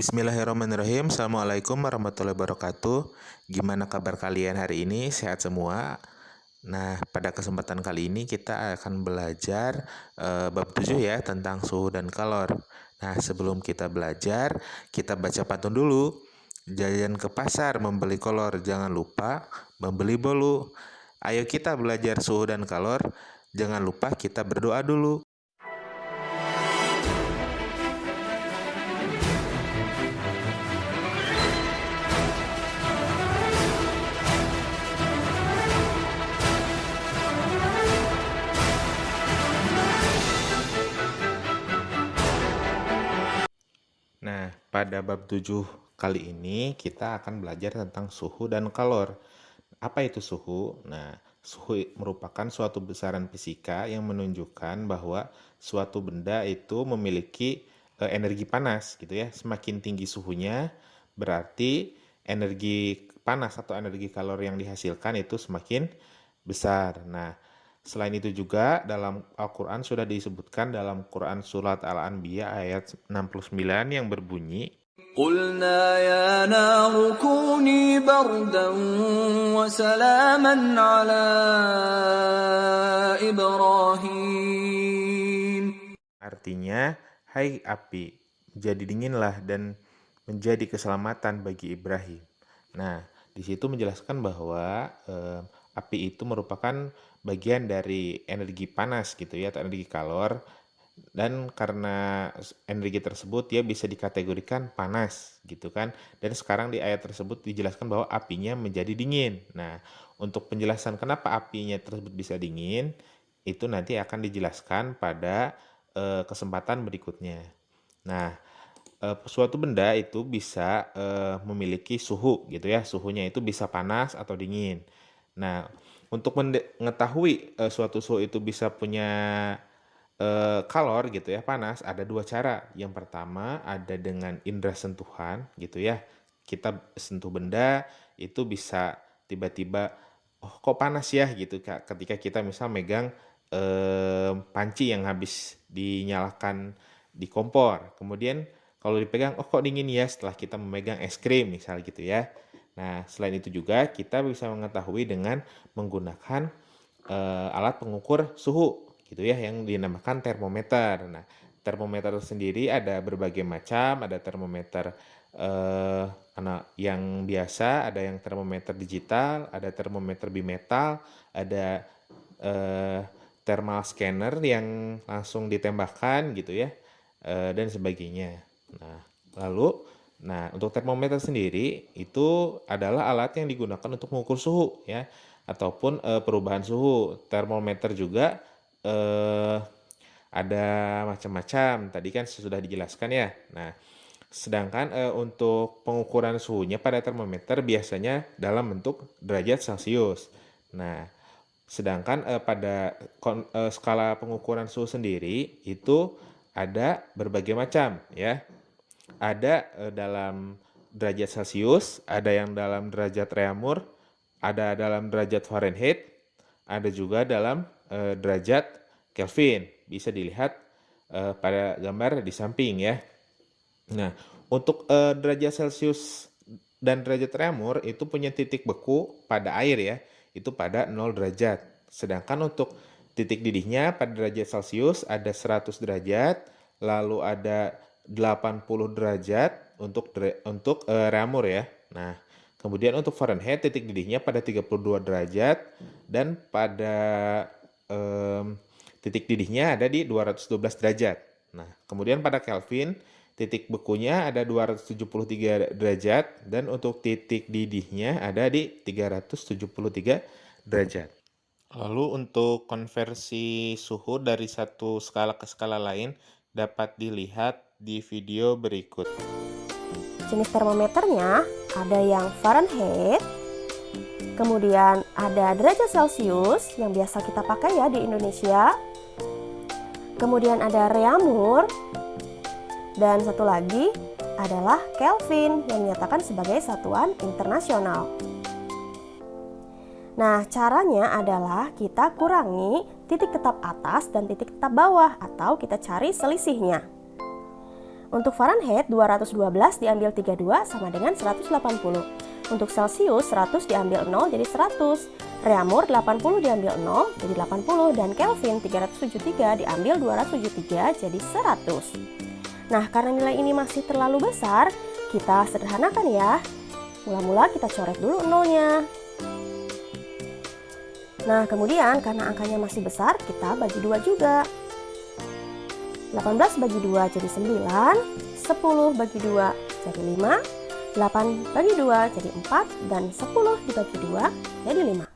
Bismillahirrahmanirrahim. Assalamualaikum warahmatullahi wabarakatuh. Gimana kabar kalian hari ini? Sehat semua? Nah, pada kesempatan kali ini kita akan belajar bab 7 ya tentang suhu dan kalor. Nah, sebelum kita belajar, kita baca pantun dulu. Jajan ke pasar membeli kolor, jangan lupa membeli bolu. Ayo kita belajar suhu dan kalor. Jangan lupa kita berdoa dulu. Nah, pada bab 7 kali ini kita akan belajar tentang suhu dan kalor. Apa itu suhu? Nah, suhu merupakan suatu besaran fisika yang menunjukkan bahwa suatu benda itu memiliki energi panas gitu ya. Semakin tinggi suhunya, berarti energi panas atau energi kalor yang dihasilkan itu semakin besar. Nah, selain itu juga dalam Al-Quran sudah disebutkan dalam Quran Surat Al-Anbiya ayat 69 yang berbunyi, قُلْنَا يَا نَارُ كُونِي بَرْدًا وَسَلَامًا عَلَى إِبْرَاهِيمَ. artinya, hai api, menjadi dinginlah dan menjadi keselamatan bagi Ibrahim. Nah, di situ menjelaskan bahwa api itu merupakan bagian dari energi panas gitu ya, atau energi kalor. Dan karena energi tersebut dia bisa dikategorikan panas gitu kan. Dan sekarang di ayat tersebut dijelaskan bahwa apinya menjadi dingin. Nah, untuk penjelasan kenapa apinya tersebut bisa dingin, itu nanti akan dijelaskan pada kesempatan berikutnya. Nah, suatu benda itu bisa memiliki suhu gitu ya. Suhunya itu bisa panas atau dingin. Nah, untuk mengetahui suatu suhu itu bisa punya kalor gitu ya, panas, ada dua cara. Yang pertama ada dengan indera sentuhan gitu ya. Kita sentuh benda itu bisa tiba-tiba, oh kok panas ya gitu Kak. Ketika kita misal megang panci yang habis dinyalakan di kompor. Kemudian kalau dipegang, oh kok dingin ya setelah kita memegang es krim misal gitu ya. Nah, selain itu juga kita bisa mengetahui dengan menggunakan alat pengukur suhu gitu ya yang dinamakan termometer. Nah, termometer sendiri ada berbagai macam, ada termometer yang biasa, ada yang termometer digital, ada termometer bimetal, ada thermal scanner yang langsung ditembakkan gitu ya, dan sebagainya. Nah, untuk termometer sendiri itu adalah alat yang digunakan untuk mengukur suhu ya, ataupun perubahan suhu. Termometer juga ada macam-macam. Tadi kan sudah dijelaskan ya. Nah, sedangkan untuk pengukuran suhunya pada termometer biasanya dalam bentuk derajat Celcius. Nah, sedangkan pada skala pengukuran suhu sendiri itu ada berbagai macam ya. Ada dalam derajat Celcius, ada yang dalam derajat Reaumur, ada dalam derajat Fahrenheit, ada juga dalam derajat Kelvin. Bisa dilihat pada gambar di samping ya. Nah, untuk derajat Celcius dan derajat Reaumur itu punya titik beku pada air ya, itu pada 0 derajat. Sedangkan untuk titik didihnya pada derajat Celcius ada 100 derajat, lalu ada 80 derajat untuk Reaumur ya. Nah, kemudian untuk Fahrenheit titik didihnya pada 32 derajat dan pada titik didihnya ada di 212 derajat. Nah, kemudian pada Kelvin titik bekunya ada 273 derajat dan untuk titik didihnya ada di 373 derajat. Lalu untuk konversi suhu dari satu skala ke skala lain dapat dilihat di video berikut. Jenis termometernya ada yang Fahrenheit, kemudian ada derajat Celcius yang biasa kita pakai ya di Indonesia, kemudian ada Reaumur, dan satu lagi adalah Kelvin yang dinyatakan sebagai satuan internasional. Nah, caranya adalah kita kurangi titik tetap atas dan titik tetap bawah atau kita cari selisihnya. Untuk Fahrenheit 212 diambil 32 sama dengan 180. Untuk Celsius 100 diambil 0 jadi 100. Reaumur 80 diambil 0 jadi 80 dan Kelvin 373 diambil 273 jadi 100. Nah, karena nilai ini masih terlalu besar, kita sederhanakan ya. Mula-mula kita coret dulu nolnya. Nah, kemudian karena angkanya masih besar, kita bagi 2 juga. 18 bagi 2 jadi 9, 10 bagi 2 jadi 5, 8 bagi 2 jadi 4, dan 10 dibagi 2 jadi 5.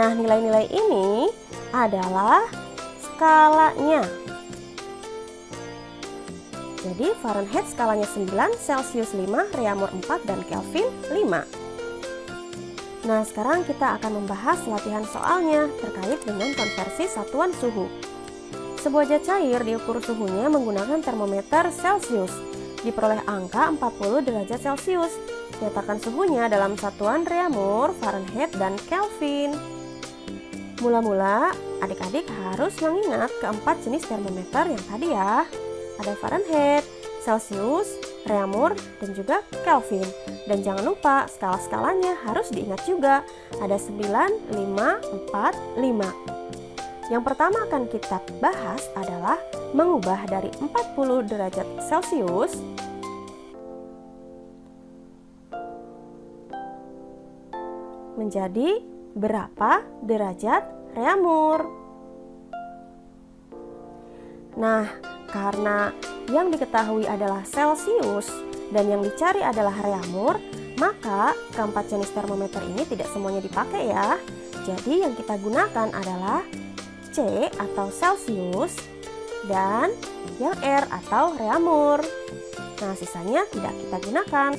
Nah, nilai-nilai ini adalah skalanya. Jadi Fahrenheit skalanya 9, Celsius 5, Reaumur 4, dan Kelvin 5. Nah, sekarang kita akan membahas latihan soalnya terkait dengan konversi satuan suhu. Sebuah zat cair diukur suhunya menggunakan termometer Celsius. Diperoleh angka 40 derajat Celcius. Nyatakan suhunya dalam satuan Reaumur, Fahrenheit, dan Kelvin. Mula-mula, adik-adik harus mengingat keempat jenis termometer yang tadi ya. Ada Fahrenheit, Celsius, Reaumur, dan juga Kelvin. Dan jangan lupa skala-skalanya harus diingat juga. Ada 9, 5, 4, 5. Yang pertama akan kita bahas adalah mengubah dari 40 derajat Celcius menjadi berapa derajat Reaumur. Nah, karena yang diketahui adalah Celsius dan yang dicari adalah Reaumur, maka keempat jenis termometer ini tidak semuanya dipakai ya. Jadi yang kita gunakan adalah C atau Celsius dan yang R atau Reaumur. Nah, sisanya tidak kita gunakan.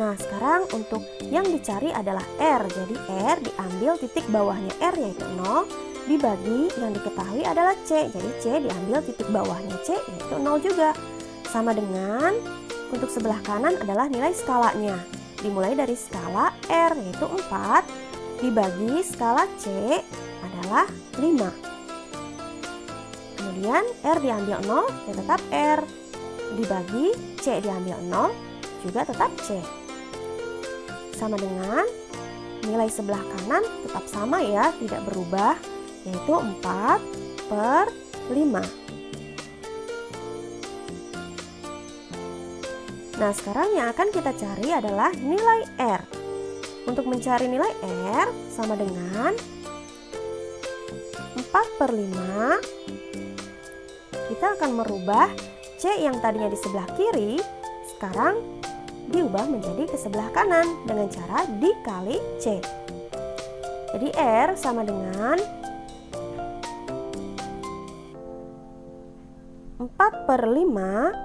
Nah, sekarang untuk yang dicari adalah R. Jadi R diambil titik bawahnya R yaitu 0 dibagi yang diketahui adalah C. Jadi C diambil titik bawahnya C yaitu 0 juga. Sama dengan untuk sebelah kanan adalah nilai skalanya. Dimulai dari skala R yaitu 4 dibagi skala C adalah 5. Kemudian R diambil 0 ya tetap R, dibagi C diambil 0 juga tetap C. Sama dengan nilai sebelah kanan tetap sama ya, tidak berubah, yaitu 4/5. Nah, sekarang yang akan kita cari adalah nilai R. Untuk mencari nilai R sama dengan 4/5. Kita akan merubah C yang tadinya di sebelah kiri, sekarang diubah menjadi ke sebelah kanan dengan cara dikali C. Jadi R sama dengan 4/5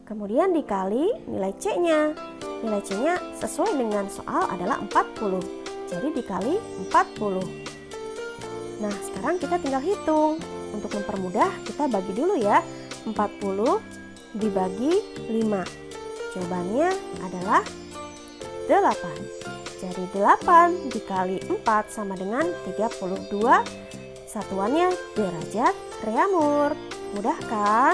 kemudian dikali nilai C-nya. Nilai C-nya sesuai dengan soal adalah 40. Jadi dikali 40. Nah, sekarang kita tinggal hitung. Untuk mempermudah, kita bagi dulu ya. 40 dibagi 5. Jawabannya adalah 8. Jadi 8 dikali 4 sama dengan 32. Satuannya derajat Reaumur. Mudah kan?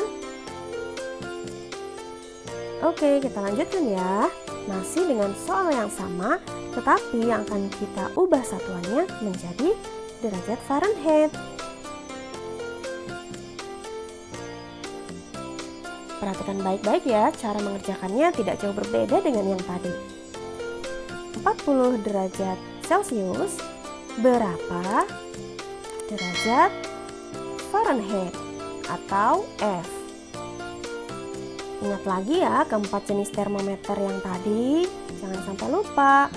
Oke, kita lanjutkan ya. Masih dengan soal yang sama, tetapi yang akan kita ubah satuannya menjadi derajat Fahrenheit. Perhatikan baik-baik ya, cara mengerjakannya tidak jauh berbeda dengan yang tadi. 40 derajat Celcius berapa derajat Fahrenheit atau F? Ingat lagi ya keempat jenis termometer yang tadi, jangan sampai lupa.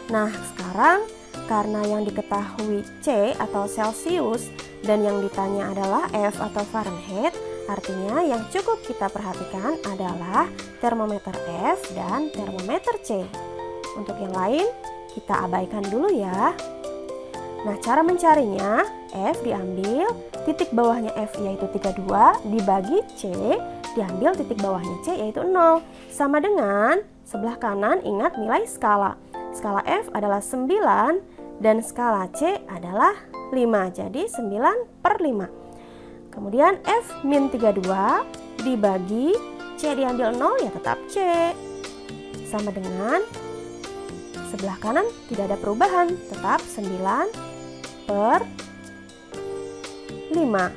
Nah, sekarang karena yang diketahui C atau Celsius dan yang ditanya adalah F atau Fahrenheit, artinya yang cukup kita perhatikan adalah termometer F dan termometer C. Untuk yang lain kita abaikan dulu ya. Nah, cara mencarinya, F diambil titik bawahnya F yaitu 32 dibagi C diambil titik bawahnya C yaitu 0. Sama dengan sebelah kanan ingat nilai skala. Skala F adalah 9 dan skala C adalah 5, jadi 9/5. Kemudian F min 32 dibagi C diambil 0 ya tetap C. Sama dengan sebelah kanan tidak ada perubahan, tetap 9/5.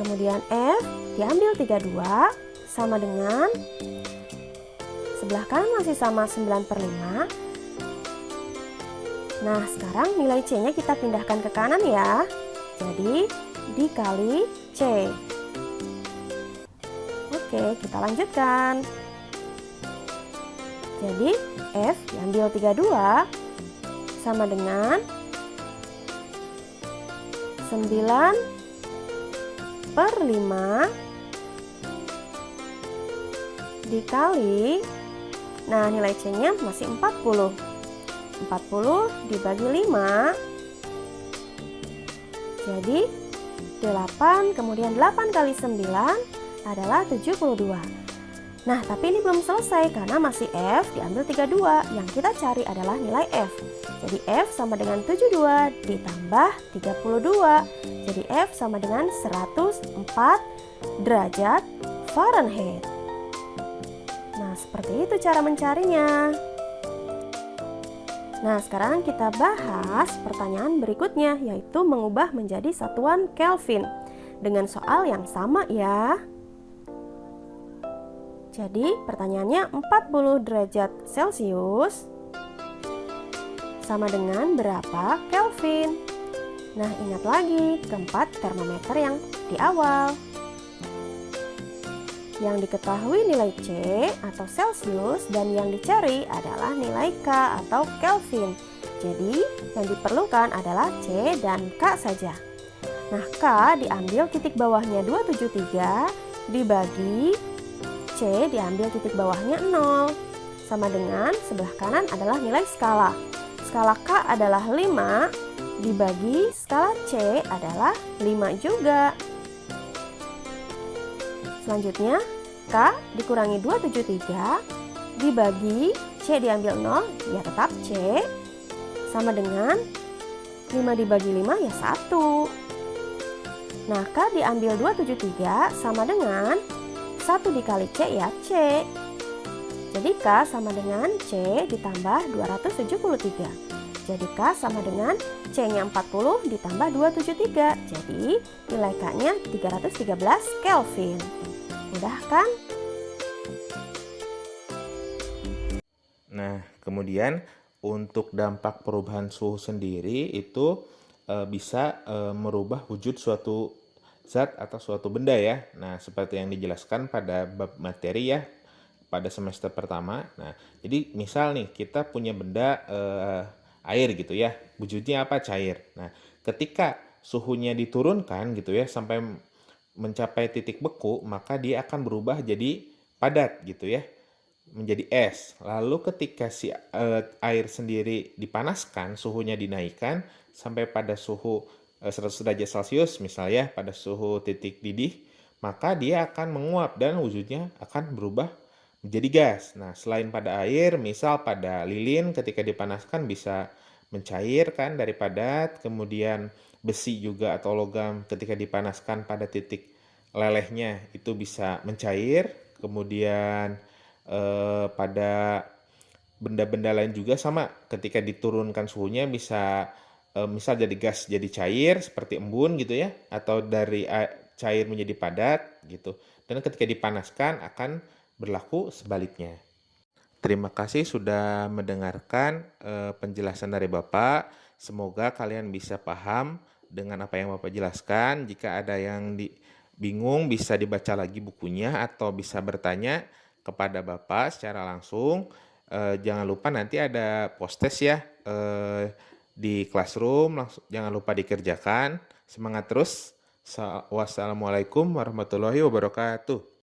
Kemudian F diambil 32 sama dengan sebelah kanan masih sama 9/5. Nah, sekarang nilai C-nya kita pindahkan ke kanan ya. Jadi, dikali C. Oke, kita lanjutkan. Jadi, F diambil 32 sama dengan 9/5 dikali, nah nilai C-nya masih 40. 40 dibagi 5, jadi 8, kemudian 8 kali 9 adalah 72. Nah, tapi ini belum selesai karena masih F diambil 32. Yang kita cari adalah nilai F. Jadi F sama dengan 72 ditambah 32. Jadi F sama dengan 104 derajat Fahrenheit. Nah, seperti itu cara mencarinya. Nah, sekarang kita bahas pertanyaan berikutnya, yaitu mengubah menjadi satuan Kelvin dengan soal yang sama ya. Jadi, pertanyaannya 40 derajat Celcius sama dengan berapa Kelvin? Nah, ingat lagi keempat termometer yang di awal. Yang diketahui nilai C atau Celcius dan yang dicari adalah nilai K atau Kelvin. Jadi yang diperlukan adalah C dan K saja. Nah, K diambil titik bawahnya 273 dibagi C diambil titik bawahnya 0. Sama dengan sebelah kanan adalah nilai skala. Skala K adalah 5 dibagi skala C adalah 5 juga. Selanjutnya, K dikurangi 273 dibagi C diambil 0, ya tetap C. Sama dengan 5 dibagi 5 ya 1. Nah, K diambil 273 sama dengan 1 dikali C ya C. Jadi K sama dengan C ditambah 273. Jadi K sama dengan C-nya 40 ditambah 273. Jadi nilai K-nya 313 Kelvin. Mudah kan? Nah, kemudian untuk dampak perubahan suhu sendiri itu bisa merubah wujud suatu zat atau suatu benda ya. Nah, seperti yang dijelaskan pada bab materi ya pada semester pertama. Nah, jadi misal nih kita punya benda air gitu ya, wujudnya apa? Cair. Nah, ketika suhunya diturunkan gitu ya sampai mencapai titik beku, maka dia akan berubah jadi padat gitu ya, menjadi es. Lalu ketika si air sendiri dipanaskan, suhunya dinaikkan sampai pada suhu 100 derajat Celcius misalnya, pada suhu titik didih, maka dia akan menguap dan wujudnya akan berubah menjadi gas. Nah, selain pada air, misal pada lilin ketika dipanaskan bisa mencair kan dari padat, kemudian besi juga atau logam ketika dipanaskan pada titik lelehnya itu bisa mencair, kemudian pada benda-benda lain juga sama, ketika diturunkan suhunya bisa misal jadi gas jadi cair seperti embun gitu ya, atau dari cair menjadi padat gitu, dan ketika dipanaskan akan berlaku sebaliknya. Terima kasih sudah mendengarkan penjelasan dari Bapak. Semoga kalian bisa paham dengan apa yang Bapak jelaskan. Jika ada yang bingung bisa dibaca lagi bukunya atau bisa bertanya kepada Bapak secara langsung. Jangan lupa nanti ada post-test ya di classroom. Jangan lupa dikerjakan. Semangat terus. Wassalamualaikum warahmatullahi wabarakatuh.